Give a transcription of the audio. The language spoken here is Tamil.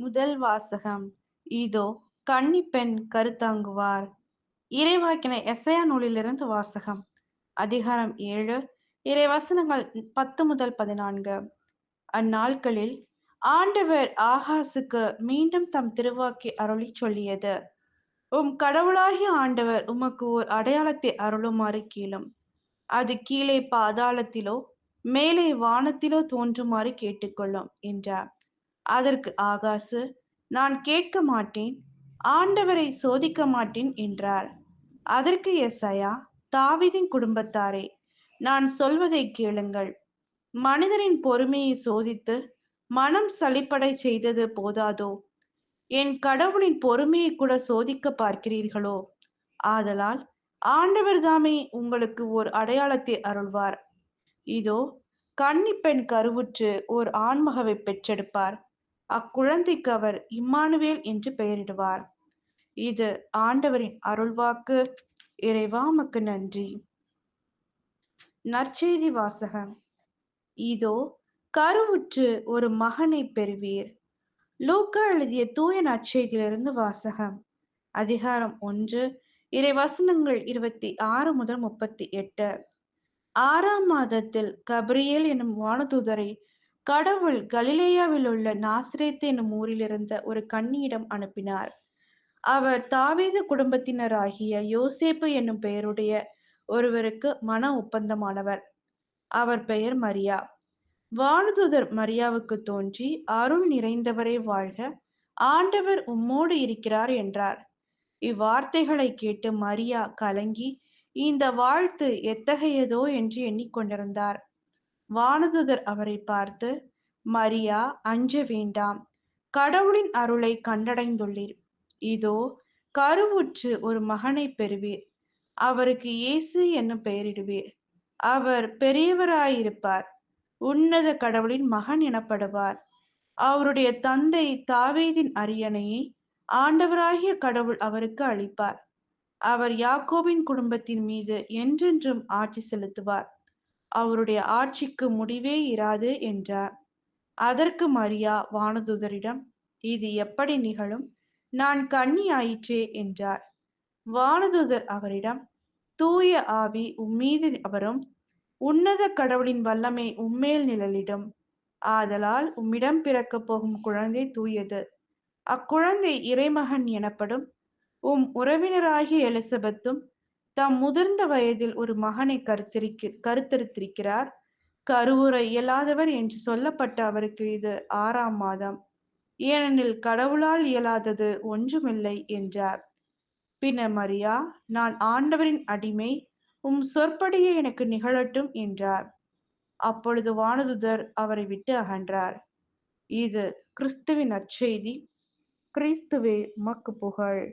முதல் வாசகம். இதோ கன்னிப்பெண் கருத்தாங்குவார். இறைவாக்கினர் எசையா நூலிலிருந்து வாசகம். அதிகாரம் 7, இறைவசனங்கள் 10 முதல் 14. அந்நாட்களில் ஆண்டவர் ஆகாசுக்கு மீண்டும் தம் திருவாக்கை அருளிச் சொல்லியது: உம் கடவுளாகிய ஆண்டவர் உமக்கு ஓர் அடையாளத்தை அருளுமாறு கேளும். அது கீழே பாதாளத்திலோ மேலே வானத்திலோ தோன்றுமாறு கேட்டுக்கொள்ளும் என்றார். அதற்கு ஆகாசு, நான் கேட்க மாட்டேன், ஆண்டவரை சோதிக்க மாட்டேன் என்றார். அதற்கு எசையா, தாவீதின் குடும்பத்தாரே, நான் சொல்வதை கேளுங்கள். மனிதரின் பொறுமையை சோதித்து மனம் சலிப்படைச் செய்தது போதாதோ, என் கடவுளின் பொறுமையை கூட சோதிக்க பார்க்கிறீர்களோ? ஆதலால் ஆண்டவர் தாமே உங்களுக்கு ஓர் அடையாளத்தை அருள்வார். இதோ கன்னிப்பெண் கருவுற்று ஓர் ஆண்மகவை பெற்றெடுப்பார். அக்குழந்தைக்கு அவர் இம்மானுவேல் என்று பெயரிடுவார். இது ஆண்டவரின் அருள்வாக்கு. இறைவா உமக்கு நன்றி. நற்செய்தி வாசகம். இதோ கருவுற்று ஒரு மகனை பெறுவீர். லூக்கா எழுதிய தூய நற்செய்தியிலிருந்து வாசகம். அதிகாரம் 1, இறைவசனங்கள் 26 முதல் 38. 6ஆம் மாதத்தில் கபிரியேல் எனும் வானதூதரை கடவுள் கலிலேயாவில் உள்ள நாசரேத்து எனும் ஊரிலிருந்த ஒரு கன்னியிடம் அனுப்பினார். அவர் தாவீது குடும்பத்தினராகிய யோசேப்பு என்னும் பெயருடைய ஒருவருக்கு மன ஒப்பந்தமானவர். அவர் பெயர் மரியா. வானதூதர் மரியாவுக்கு தோன்றி, அருள் நிறைந்தவரே வாழ்க, ஆண்டவர் உம்மோடு இருக்கிறார் என்றார். இவ்வார்த்தைகளை கேட்டு மரியா கலங்கி, இந்த வாழ்த்து எத்தகையதோ என்று எண்ணிக்கொண்டிருந்தார். வானதூதர் அவரை பார்த்து, மரியா, அஞ்ச வேண்டாம், கடவுளின் அருளை கண்டடைந்துள்ளீர். இதோ கருவுற்று ஒரு மகனை பெறுவீர். அவருக்கு இயேசு என்னும் பெயரிடுவீர். அவர் பெரியவராயிருப்பார், உன்னத கடவுளின் மகன் எனப்படுவார். அவருடைய தந்தை தாவீதின் அரியணையை ஆண்டவராகிய கடவுள் அவருக்கு அளிப்பார். அவர் யாக்கோபின் குடும்பத்தின் மீது என்றென்றும் ஆட்சி செலுத்துவார். அவருடைய ஆட்சிக்கு முடிவே இராது என்றார். அதற்கு மரியா வானதூதரிடம், இது எப்படி நிகழும்? நான் கன்னி ஆயிற்றே என்றார். வானதூதர் அவரிடம், தூய ஆவி உம்மீது வரும், உன்னத கடவுளின் வல்லமை உம்மேல் நிழலிடும். ஆதலால் உம்மிடம் பிறக்கப் போகும் குழந்தை தூயது. அக்குழந்தை இறைமகன் எனப்படும். உம் உறவினராகிய எலிசபெத்தும் தாம் முதிர்ந்த வயதில் ஒரு மகனை கருத்தரித்திருக்கிறார். கருவுற இயலாதவர் என்று சொல்லப்பட்ட அவருக்கு இது 6ஆம் மாதம். ஏனெனில் கடவுளால் இயலாதது ஒன்றுமில்லை என்றார். பின்னர் மரியா, நான் ஆண்டவரின் அடிமை, உம் சொற்படியே எனக்கு நிகழட்டும் என்றார். அப்பொழுது வானதூதர் அவரை விட்டு அகன்றார். இது கிறிஸ்துவின் நற்செய்தி. கிறிஸ்துவே உமக்கு புகழ்.